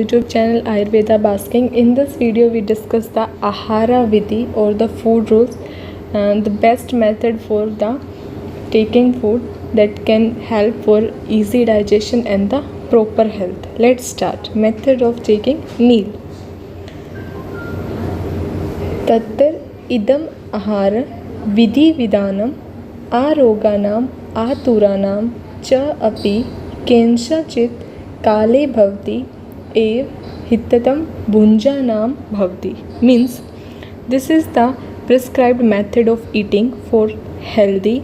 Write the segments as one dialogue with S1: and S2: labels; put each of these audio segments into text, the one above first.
S1: YouTube channel Ayurveda Basking. In this video we discuss the Ahara Vidhi or the food rules, the best method for the taking food that can help for easy digestion and the proper health. Let's start. Method of taking meal. तत्र इदम आहार विधि विधानम आरोगानाम आतुरानां च अपि केनचित् काले भवति एव हिततं भुञ्जानां भवति. Means this is the prescribed method of eating for healthy,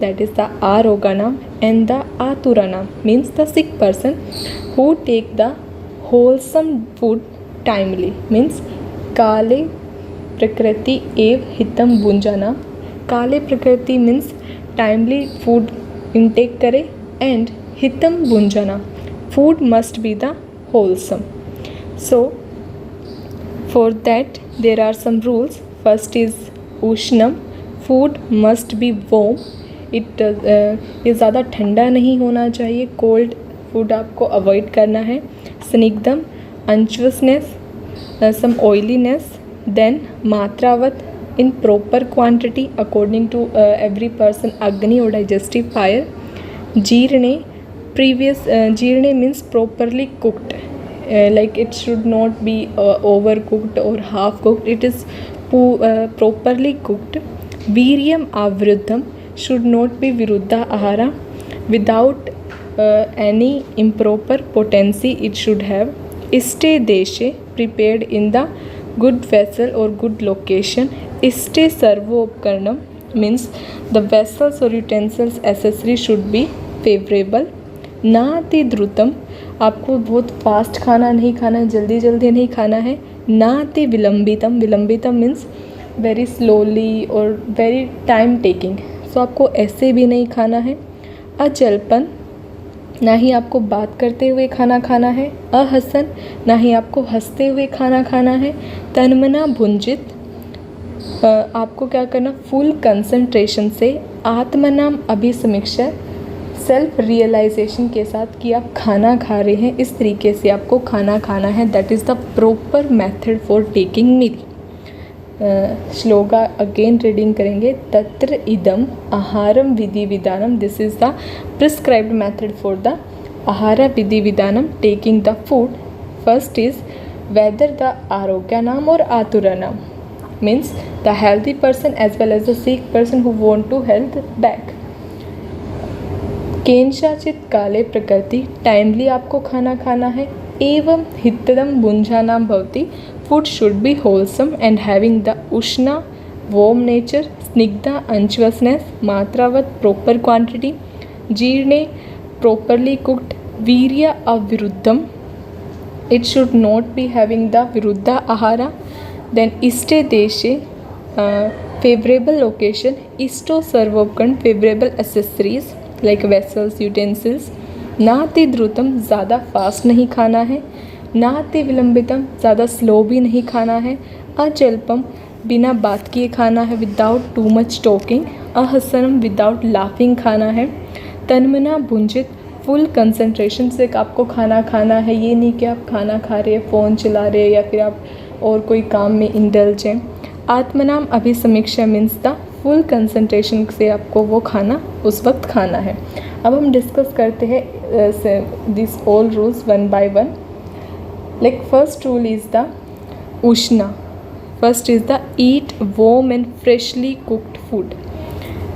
S1: that is the aroganam, and the aturanam means the sick person who take the wholesome food timely. Means kale prakriti ev hitam bhunjana. Kale prakriti means timely food intake करे, and hitam bhunjana, food must be the wholesome. So for that there are some rules. First is ushnam, food must be warm. ये ज़्यादा ठंडा नहीं होना चाहिए, cold food आपको avoid करना है. स्निग्धम, अंचुअसनेस, some oiliness. Then matravат, in proper quantity according to every person, agni or digestive fire. Jeerne, jeerne means properly cooked, like it should not be overcooked or half cooked. It is properly cooked. Viryam avruddham, should not be viruddha ahara, without any improper potency it should have. Iste deshe, prepared in the good vessel or good location. Iste sarvo upkaranam means the vessels or utensils accessory should be favourable. ना अति द्रुतम, आपको बहुत fast खाना नहीं खाना है, जल्दी जल्दी नहीं खाना है. ना अति विलंबितम, विलंबितम मीन्स वेरी स्लोली और वेरी टाइम टेकिंग, सो आपको ऐसे भी नहीं खाना है. अजल्पन, ना ही आपको बात करते हुए खाना खाना है. अहसन, ना ही आपको हंसते हुए खाना खाना है. तन्मना भुंजित, आपको क्या करना, फुल कंसंट्रेशन से. आत्मनाम अभिसमीक्षा, सेल्फ रियलाइजेशन के साथ कि आप खाना खा रहे हैं, इस तरीके से आपको खाना खाना है. That is the proper method for taking meal. Shloka again reading करेंगे. तत्र इदम आहारम विधि विधानम, this is the prescribed method for the आहार विधि विधानम taking the food. First is whether the आरोग्यानाम और आतुरानाम means the healthy person as well as the sick person who want to health back. केनचित् काले प्रकृति, टाइमली आपको खाना खाना है. एवं हितदम भुंजानाम भवति, food should be wholesome and having the उष्णा वार्म नेचर. स्निग्धा अंचुअसनेस, मात्रावत प्रॉपर क्वांटिटी. जीर्णे प्रॉपरली कुक्ड. वीर्य अविरुद्धम, it should not be having the विरुद्धा आहारा. देन इष्टे देशे, फेवरेबल लोकेशन. इष्टो सर्वोपकरण, favourable accessories like vessels utensils. नाति द्रुतम, ज़्यादा फास्ट नहीं खाना है. नाति विलंबितम, ज़्यादा स्लो भी नहीं खाना है. अजल्पम, बिना बात किए खाना है, विदाउट टू मच टॉकिंग. अहसनम, विदाउट लाफिंग खाना है. तन्मना भुंजित, फुल कंसंट्रेशन से आपको खाना खाना है. ये नहीं कि आप खाना खा रहे हैं, फ़ोन चला रहे हैं या फिर आप और कोई काम में इंडल्ज हैं. आत्मनाम अभिसमीक्षा मीन्स द फुल कंसंट्रेशन से आपको वो खाना उस वक्त खाना है. अब हम डिस्कस करते हैं this all rules one by one. Like first rule is the Ushana. First is the eat warm and freshly cooked food.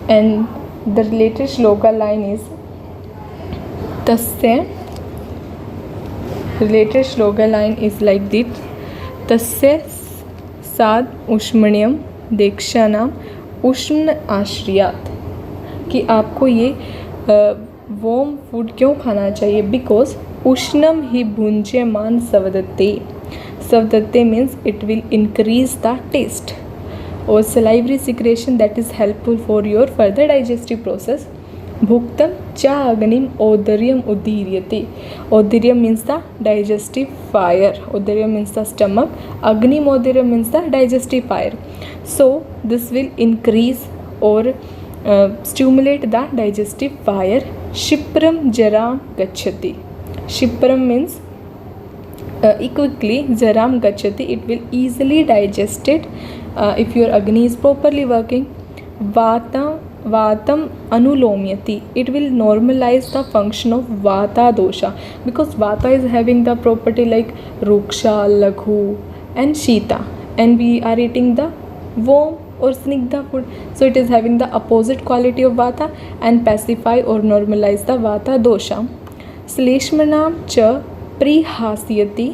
S1: And the related shloka line is tasya. Related shloka line is like this. तस्य साद उष्मण्यम देक्षानाम उष्ण आश्रियात, कि आपको ये warm food क्यों खाना चाहिए. Because उष्णम ही भुंज्यमान सवदत्ते. सवदत्ते means it will increase the taste और salivary secretion that is helpful for your further digestive process. भुक्तम चा अग्निम औदर्यम उदीर्यते. औदर्यम मीन्स द डाइजेस्टिव फायर. औदर्यम मीन्स द स्टमक. अग्निम औदर्यम means the digestive fire. So this will increase or stimulate the digestive fire. Shipram jaram gacchati. Shipram means quickly jaram gachati, it will easily digest it if your agni is properly working. Vatam anulomyati, it will normalize the function of vata dosha, because vata is having the property like ruksha, laghu and shita, and we are eating the warm or snigdha food, so it is having the opposite quality of vata and pacify or normalize the vata dosha. श्लेष्मणाम च प्रिहास्यति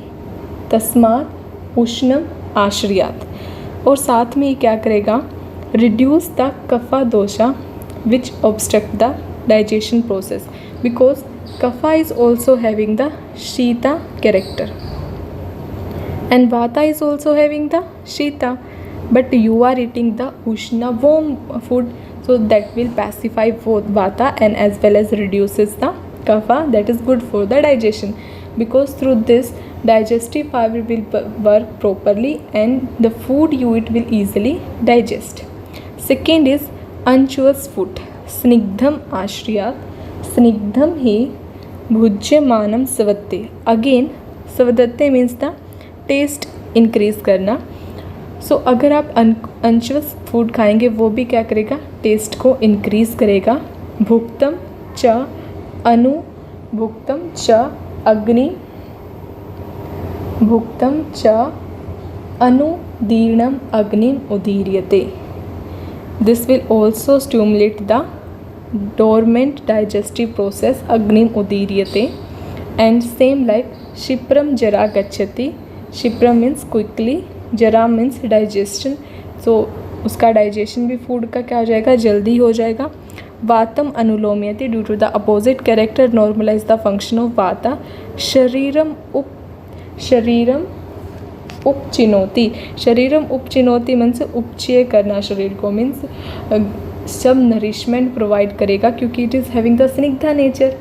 S1: तस्मात् उष्णम आश्रयात्, और साथ में क्या करेगा, reduce the kapha dosha which obstruct the digestion process, because kapha is also having the शीता character and vata is also having the shita, but you are eating the ushna warm food, so that will pacify both vata and as well as reduces the kapha, that is good for the digestion, because through this digestive fiber will work properly and the food you eat will easily digest. Second is unctuous food, snigdham ashriyat, snigdham hi bhujyamanam savatte, again savadatte means the taste increase करना. So अगर आप अनच्युअस food खाएंगे वो भी क्या करेगा, test को increase करेगा. भुक्तम च अनु भुक्तम च अग्नि भुक्तम च अनुदीर्णम अग्निम उदीर्यते, this will also stimulate the dormant digestive process agnim udiryate. And same like shipram jara gacchati, शिप्रम मीन्स क्विकली, जरा मीन्स डाइजेशन, सो उसका डाइजेशन भी फूड का क्या हो जाएगा, जल्दी हो जाएगा. वातम अनुलोम्यति, due to the opposite character normalize the function of vata. शरीरम उपचिनोति, शरीरम उपचिनोति मीन्स उपचय करना शरीर को, मीन्स सब नरिशमेंट प्रोवाइड करेगा क्योंकि इट इज़ हैविंग द स्निग्धा नेचर.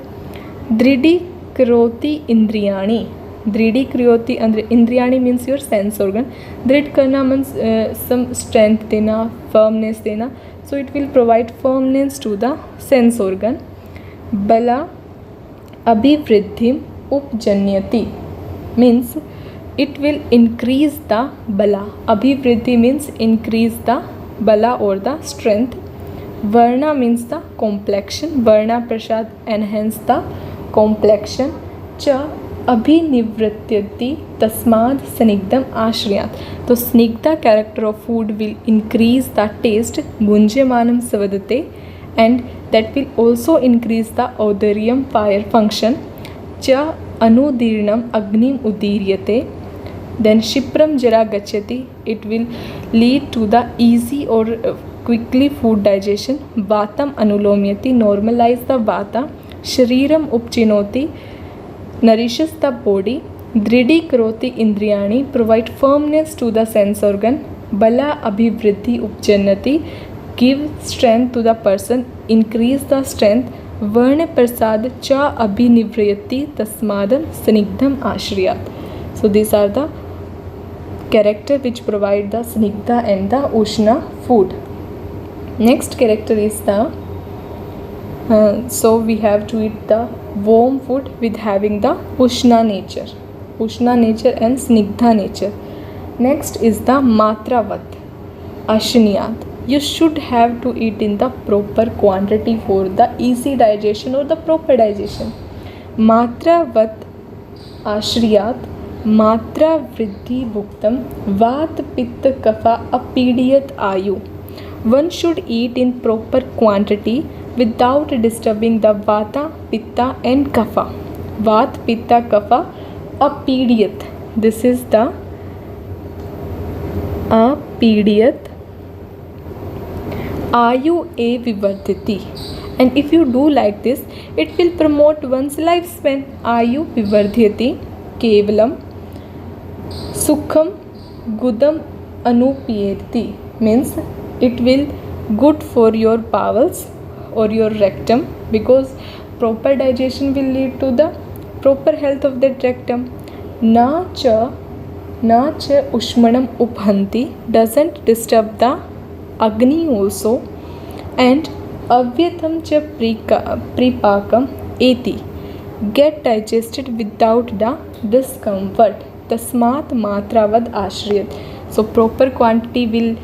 S1: दृढ़ी करोति इंद्रियाणी, दृढ़ी क्रियोति इंद्रियाणी मीन्स योर सेंस ऑर्गन. दृढ़ करना मीन्स सम स्ट्रेंथ देना, फर्मनेस देना, so it will provide firmness to the sense organ. बला अभिवृद्धि उपजन्यति means it will increase the बला. अभिवृद्धि मीन्स इंक्रीज द बला और द स्ट्रेंथ. वर्णा मीन्स द कॉम्प्लेक्शन, वर्णा प्रसाद एनहेंस द कॉम्प्लेक्शन. च अभिनिवृत्यति तस्माद स्निग्धम आश्रयात, तो स्निग्धा character of food will increase the taste, भुंज्यमानम सवदते, and that will also increase the औदर्यम फायर फंक्शन. च अनुदीर्णम अग्निम उदीर्यते, देन शिप्रम जरा गच्छति, it will lead to the easy or quickly food digestion. वातम अनुलोम्यति, normalize the vata. शरीरम उपचिनोति, nourishes the body. दृढ़ी करोति इंद्रियाणी, provide firmness to the sense organ. बला अभिवृद्धि उपजन्यति, give strength to the person, increase the strength. वर्ण प्रसाद च अभिनिवृत्ति तस्मादम स्निग्धम आश्रयात. So these are the character which provide the snigdha and the ushna food. Next character is the so we have to eat the warm food with having the ushna nature and snigdha nature. Next is the matravat ashniyat. You should have to eat in the proper quantity for the easy digestion or the proper digestion. Matravat ashriyat, matra vriddhi bhuktam, vat pitta kapha apidiyat ayu. One should eat in proper quantity without disturbing the vata, pitta and kapha. Vat, pitta, kapha, apidiyat. This is the apidiyat. Ayu e vivardhati. And if you do like this, it will promote one's lifespan. Ayu vivardhyati kevalam sukham gudam anupiyeti, means it will good for your bowels or your rectum, because proper digestion will lead to the proper health of that rectum. Na cha ushmanam uphanti, doesn't disturb the agni also. And avyatam cha pripakam eti, get digested without the discomfort. tasmat matravad ashriyat. So proper quantity will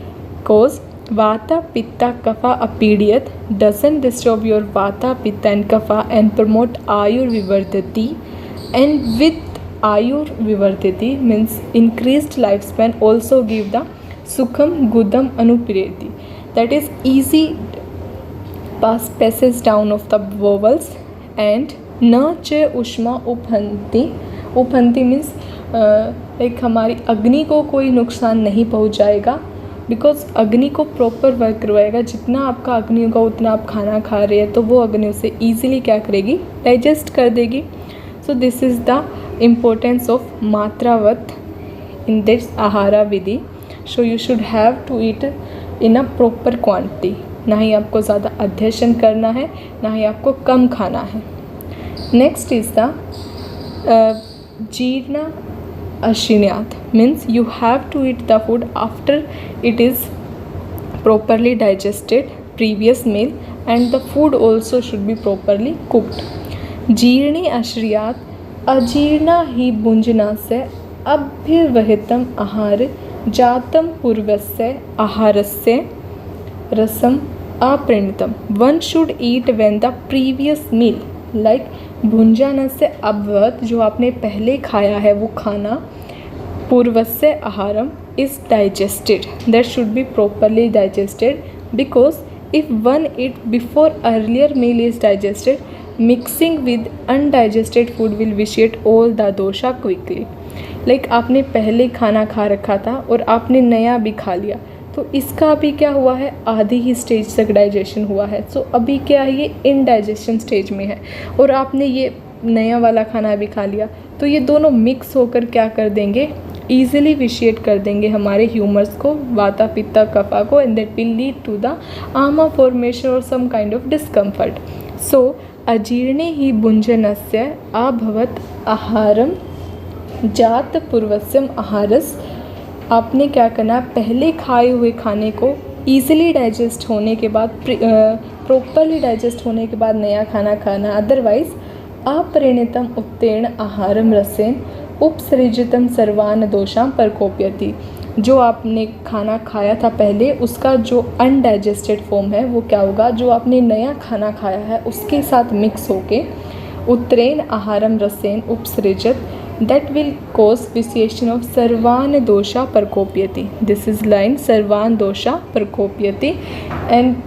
S1: cause vata pitta kapha apediyat, doesn't disturb your vata pitta and kapha and promote ayur vivardhati. And with ayur vivardhati means increased lifespan, also give the sukham gudam anupireti, that is easy passage down of the vowels. And न च उष्मा उपहंति, उपहंति means like हमारी अग्नि को कोई नुकसान नहीं पहुंचाएगा, बिकॉज अग्नि को प्रॉपर वर्क करवाएगा। जितना आपका अग्नि होगा उतना आप खाना खा रहे हैं तो वो अग्नि उसे ईजिली क्या करेगी, डाइजेस्ट कर देगी। So this is the importance of मात्रावत इन दिस आहारा विधि। So you should have to eat in a proper quantity, ना ही आपको ज़्यादा अध्ययन करना है, ना ही आपको कम खाना है। नेक्स्ट इज़ द जीर्ण अशिन्यात, means you have to eat the food after it is properly digested previous meal, and the food also should be properly cooked. जीर्णे अश्रियात अजीर्णा ही भुंजनास्य अभ्यवहितम आहार जातम पूर्वस्य आहारस्य रसम अपरिणतम. One should eat when the previous meal like भुंजनस्य अभवत, जो आपने पहले खाया है वो खाना, पूर्वस्य आहारम is digested, that should be properly digested, because if one eat before earlier meal is digested, mixing with undigested food will vitiate all the dosha quickly. like आपने पहले खाना खा रखा था और आपने नया भी खा लिया, तो इसका अभी क्या हुआ है, आधी ही स्टेज तक डाइजेशन हुआ है। सो अभी क्या है, ये इनडाइजेशन स्टेज में है, और आपने ये नया वाला खाना भी खा लिया, तो ये दोनों मिक्स होकर क्या कर देंगे, ईजिली विशिएट कर देंगे हमारे ह्यूमर्स को, वाता पित्ता कफा को, and that will lead to the ama formation और some kind of discomfort. So अजीर्णे ही भुंजनस्य अभवत आहारम जात पूर्वस्यम आहारस. आपने क्या करना, पहले खाए हुए खाने को ईजिली डाइजेस्ट होने के बाद, प्रॉपरली डाइजेस्ट होने के बाद नया खाना खाना. अदरवाइज अपरिणितम उत्तीर्ण आहारम रसेन उपसृजितम सर्वान दोषां प्रकोप्यति. जो आपने खाना खाया था पहले, उसका जो अनडाइजेस्टेड फॉर्म है वो क्या होगा, जो आपने नया खाना खाया है उसके साथ मिक्स होके उत्तीर्ण आहारम रसेन उपसृजत, that will cause vitiation of sarvan dosha prakopyati. This is line sarvan dosha prakopyati, and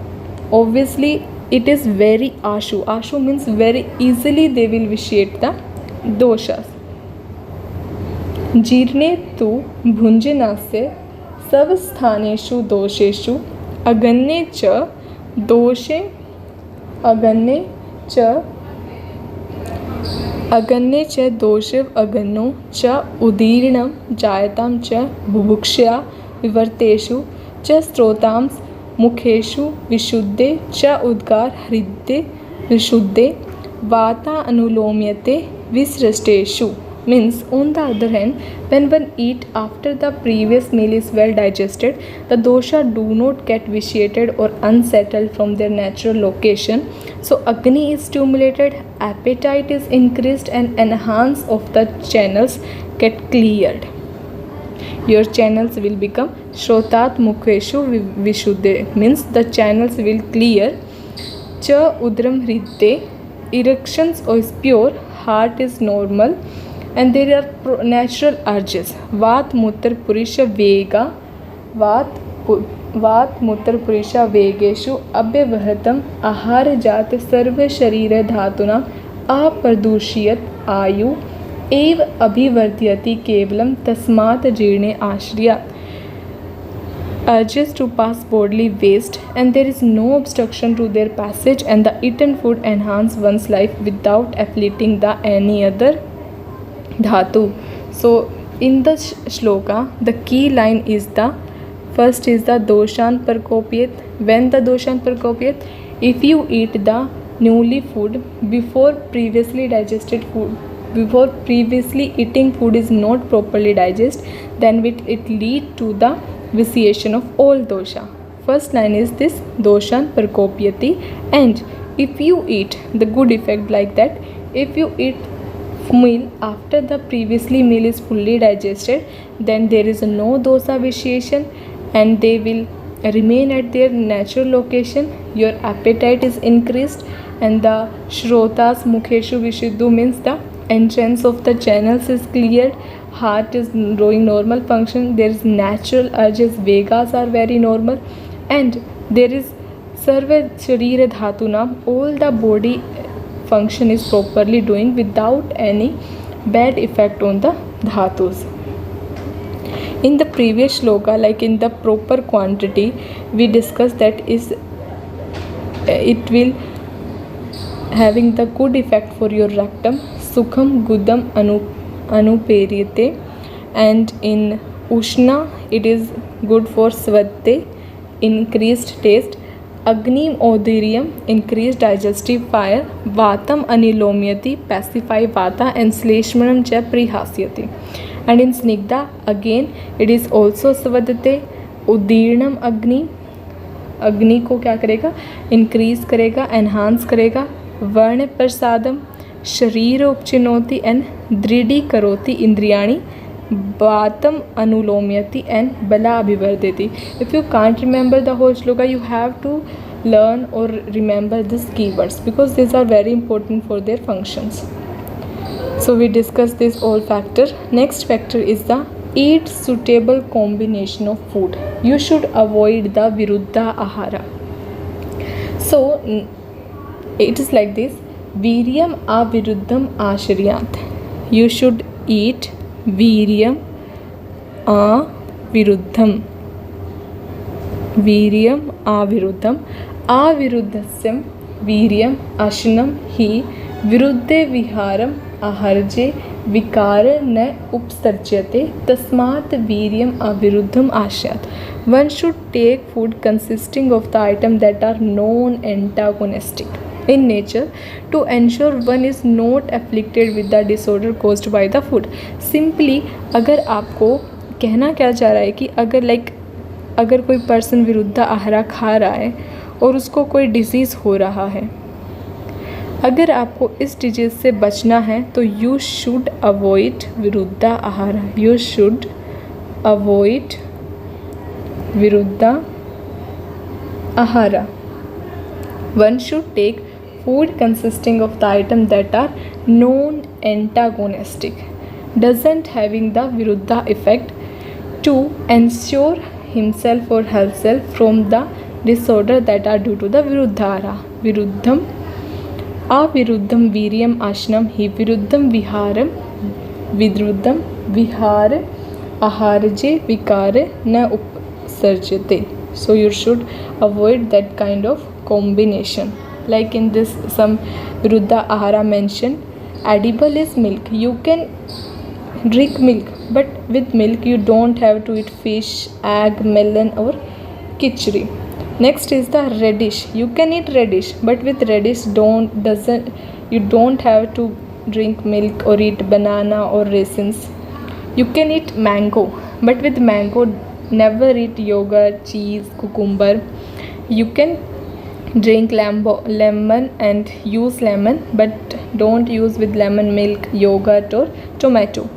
S1: obviously it is very ashu. Ashu means very easily they will vitiate the doshas. जीर्णे तु भुंजनस्य सर्वस्थानेषु दोषेषु अगन्ये च दोषे अगन्ये च दोषे अगन्यो च उदीर्णं जायतां च बुभुक्षया विवर्तेषु च स्रोतांस मुखेषु विशुद्धे च उद्गार हृदये विशुद्धे वाता अनुलोम्यते विसृष्टेषु. Means on the other hand, when one eat after the previous meal is well digested, the dosha do not get vitiated or unsettled from their natural location. So agni is stimulated, appetite is increased, and enhance of the channels get cleared. Your channels will become shrotat mukheshu vishuddhe, means the channels will clear. Cha udram hridde, erections is pure, heart is normal, and there are natural urges. Vat mutra purisha vega, vat mutra purisha vegeshu अव्यवहतम आहार जात सर्व शरीर धातुना अप्रदूषियत आयु एव अभिवर्ध्यति केवलम तस्मात् जीर्णे आश्रयात्. Urges to pass bodily waste, and there is no obstruction to their passage, and the eaten food enhance one's life without afflicting the any other dhatu. So in the shloka the key line is the first is the doshan prakopyat. When the doshan prakopyat, if you eat the newly food before previously digested food, before previously eating food is not properly digested, then it lead to the vitiation of all dosha. First line is this doshan prakopyati. And if you eat the good effect like that, if you eat meal after the previously meal is fully digested, then there is no dosa vitiation and they will remain at their natural location. Your appetite is increased and the shrotas mukheshu vishuddhu means the entrance of the channels is cleared, heart is doing normal function, there is natural urges, vegas are very normal, and there is sarva sharira dhatunam, all the body function is properly doing without any bad effect on the dhatus. In the previous shloka, like in the proper quantity, we discussed that is it will having the good effect for your rectum, sukham gudam anuperiyate, and in ushna it is good for svatte, increased taste, agnim odirium, increased digestive fire, vatam anilomyati, pacify vata, and sleshmanam cha prihasyati. And in snigdha again it is also svadate, udirnam अग्नि को क्या करेगा, increase करेगा, enhance करेगा, वर्ण प्रसादम, शरीर उपचिनोति and दृढ़ी करोति इंद्रियाणि, वातम अनुलोम्यति and बला अभिवर्धयति. If you can't remember the whole shloka, you have to learn or remember these keywords because these are very important for their functions. So we discussed this all factor. Next factor is the eat suitable combination of food. You should avoid the viruddha ahara. So it is like this: Viryam aviruddham ashriyat. You should eat Viryam aviruddham. Viryam aviruddham. Aviruddhasyam Viryam ashnam hi viruddhe viharam aharje विकार न उपसर्ज्यते तस्मात् वीर्यम अविरुद्धम आश्यात. One should take food consisting of the items that are non-antagonistic in nature to ensure one is not afflicted with the disorder caused by the food. Simply अगर आपको कहना क्या चाह रहा है कि अगर कोई पर्सन विरुद्ध आहार खा रहा है और उसको कोई डिजीज़ हो रहा है, अगर आपको इस डिजीज़ से बचना है तो यू शुड अवॉइड विरुद्ध आहार. यू शुड अवॉइड विरुद्ध आहार. One should take food consisting of the item that are non-antagonistic, doesn't having the viruddha effect, to ensure himself or herself from the disorder that are due to the viruddhara. Viruddham aviruddham viryam ashnam hi viruddham vihar aharje vikare na upsarjate. So you should avoid that kind of combination. Like in this some viruddha ahara mentioned, edible is milk. You can drink milk, but with milk you don't have to eat fish, egg, melon or khichdi. Next is the radish. You can eat radish, but with radish you don't have to drink milk or eat banana or raisins. You can eat mango, but with mango never eat yogurt, cheese, cucumber. You can drink lemon and use lemon, but don't use with lemon milk, yogurt or tomato.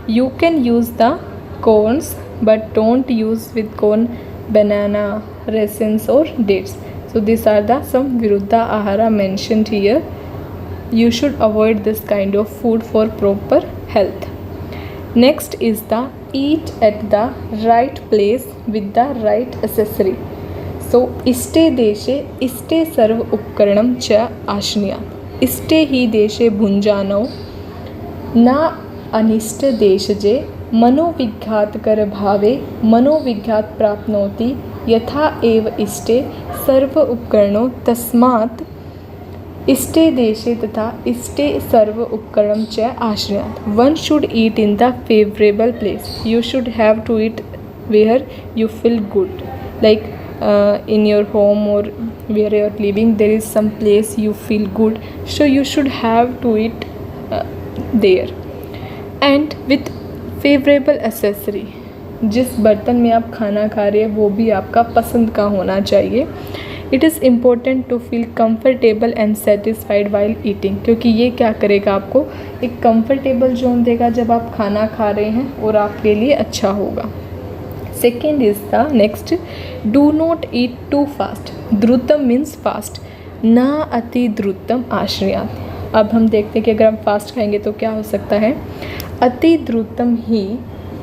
S1: You can use the corns, but don't use with corn, banana, raisins or dates. So these are the some viruddha ahara mentioned here. You should avoid this kind of food for proper health. Next is the eat at the right place with the right accessory. So इष्टे देशे इष्टे सर्व उपकरणम च आश्रयात्. इष्टे ही देशे भुञ्जानौ न अनिष्ट देशजे मनोविघातकर भावे मनोविघात प्राप्नोति यथा एव इष्टे सर्व उपकरणों तस्मात् इष्टे देशे तथा इष्टे सर्व उपकरणम च आश्रयात्. One should eat in the favorable place. You should have to eat where you feel good. Like in your home or where you are living, there is some place you feel good, so you should have to eat there. And with favorable accessory, जिस बर्तन में आप खाना खा रहे हैं वो भी आपका पसंद का होना चाहिए. It is important to feel comfortable and satisfied while eating, क्योंकि ये क्या करेगा, आपको एक कंफर्टेबल जोन देगा जब आप खाना खा रहे हैं और आपके लिए अच्छा होगा। Second is the next, do not eat too fast. द्रुतम मीन्स फास्ट, ना अति द्रुतम आश्रयात्। अब हम देखते हैं कि अगर हम फास्ट खाएंगे तो क्या हो सकता है। अति द्रुतम ही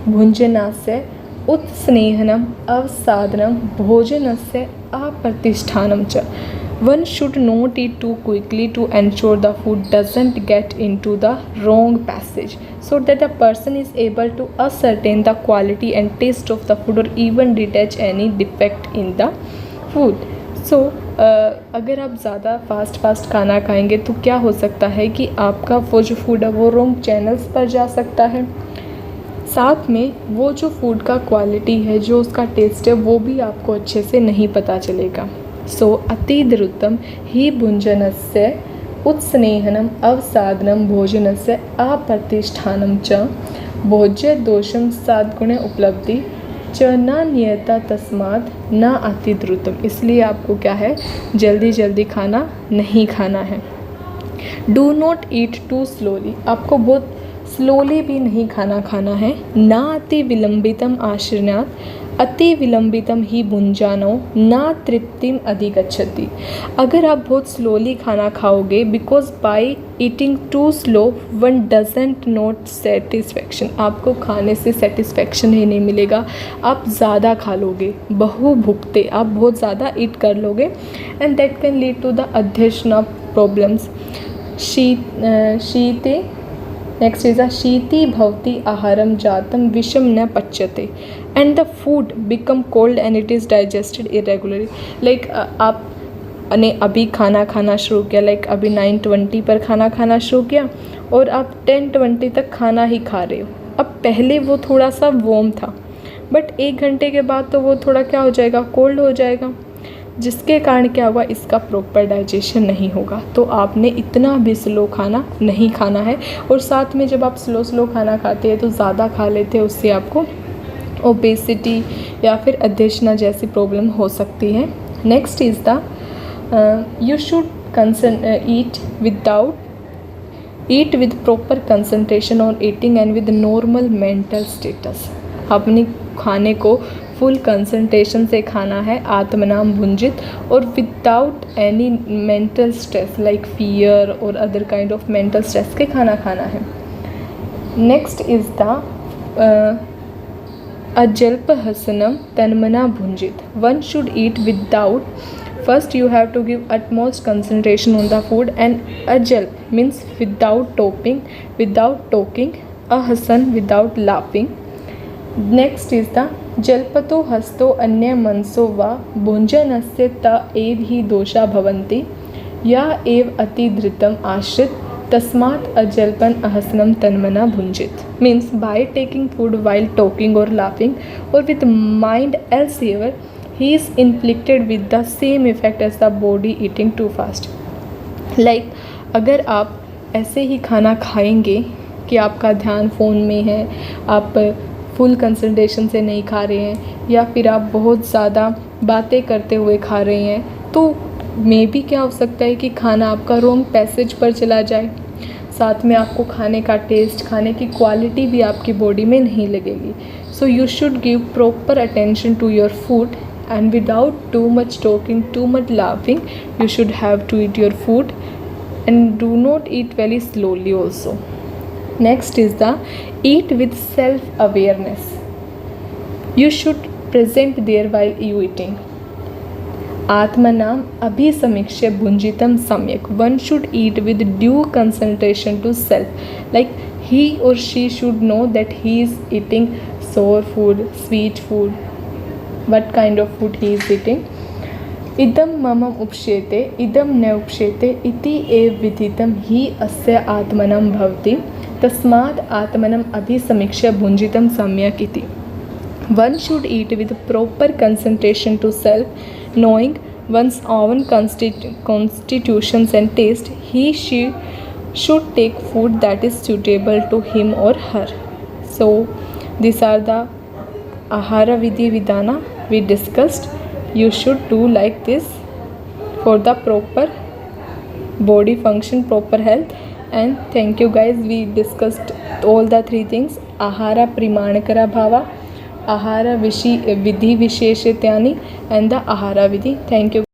S1: भुंजनस्य उत्स्नेहनम अवसादनम भोजनस्य अप्रतिष्ठानम च। One should not eat too quickly to ensure the food doesn't get into the wrong passage, so that the person is able to ascertain the quality and taste of the food or even detect any defect in the food. So अगर आप ज़्यादा fast खाना खाएंगे तो क्या हो सकता है कि आपका वो जो फूड है वो रॉन्ग चैनल्स पर जा सकता है, साथ में वो जो फूड का क्वालिटी है, जो उसका टेस्ट है, वो भी आपको अच्छे से नहीं पता चलेगा। सो अतिद्रुतम ही भुंजनस्य उत्स्नेहनम अवसादनम भोजनस्य अप्रतिष्ठानम च भोज्य दोषम सद्गुणे उपलब्धि च न नियता तस्मात् न अतिद्रुतम। इसलिए आपको क्या है, जल्दी जल्दी खाना नहीं खाना है। Do not eat too slowly, आपको बहुत स्लोली भी नहीं खाना है। ना अति विलंबितम आश्रयात्, अति विलंबितम ही भुंजानो ना तृप्तिम अधिगच्छति। अगर आप बहुत स्लोली खाना खाओगे, because by eating too slow one doesn't note satisfaction, आपको खाने से सेटिस्फैक्शन ही नहीं मिलेगा, आप ज़्यादा खा लोगे, बहुभुक्ते, आप बहुत ज़्यादा ईट कर लोगे, and that can lead to the अध्यक्षना प्रॉब्लम्स। शीते नेक्स्ट इज अ शीति भवति आहारम जातम विषम न पच्यते and the food become cold and it is digested irregularly. Like आपने अभी खाना शुरू किया, लाइक अभी 9:20 पर खाना शुरू किया और आप 10:20 तक खाना ही खा रहे हो। अब पहले वो थोड़ा सा वार्म था, बट 1 घंटे के बाद तो वो थोड़ा क्या हो जाएगा, कोल्ड हो जाएगा, जिसके कारण क्या हुआ, इसका प्रॉपर डाइजेशन नहीं होगा। तो आपने इतना भी स्लो खाना नहीं खाना है, और साथ में जब आप स्लो खाना खाते हैं तो ज़्यादा खा लेते हैं, उससे आपको ओबेसिटी या फिर अध्यक्षना जैसी प्रॉब्लम हो सकती है। Next is the you should eat with proper concentration on eating and with normal mental status. अपनी खाने को फुल कंसंट्रेशन से खाना है, आत्मनाम भुंजित, और without any mental stress like fear और other kind of mental stress के खाना है। नेक्स्ट इज़ द अजल्पहसनम तन्मना भुंजित। One should eat without, first you have to give utmost concentration on the food, and ajalp means without talking, ahasan without laughing. Next is the जल्पतो हस्तो अन्य मनसो वा भुंजनस्य त एव ही दोषा भवन्ति या एव अति धृतम आश्रित तस्मात् अजल्पन अहसनम तन्मना भुंजित। Means by taking food while talking और लाफिंग और with mind elsewhere he is inflicted with the same effect as the body eating too fast. Like अगर आप ऐसे ही खाना खाएंगे कि आपका ध्यान फ़ोन में है, आप फुल कंसंट्रेशन से नहीं खा रहे हैं, या फिर आप बहुत ज़्यादा बातें करते हुए खा रहे हैं, तो मे बी क्या हो सकता है कि खाना आपका रॉन्ग पैसेज पर चला जाए, साथ में आपको खाने का टेस्ट, खाने की क्वालिटी भी आपकी बॉडी में नहीं लगेगी। So you should give proper attention to your food, and without too much talking, too much laughing, you should have to eat your food, and do not eat very slowly also. Next is the eat with self awareness. You should present there while you eating. Atmanam abhisamiksha bhunjitam samyak. One should eat with due concentration to self, like he or she should know that he is eating sour food, sweet food, what kind of food he is eating. idam mamam उपशेते idam न उपशेते इति एव विदितम ही अस्य आत्मनम भवति तस्मात् आत्मनम अभिसमीक्ष्य भुंजितम सम्यक इति. One should eat with proper concentration to self, knowing one's own constitutions and taste. She should take food that is suitable to him or her. So these are the ahara vidhi vidhana we discussed. You should do like this. for the proper body function, proper health. And thank you guys, we discussed all the three things: ahara primanakara bhava, ahara vidhi visheshatyani, and the ahara vidhi. Thank you.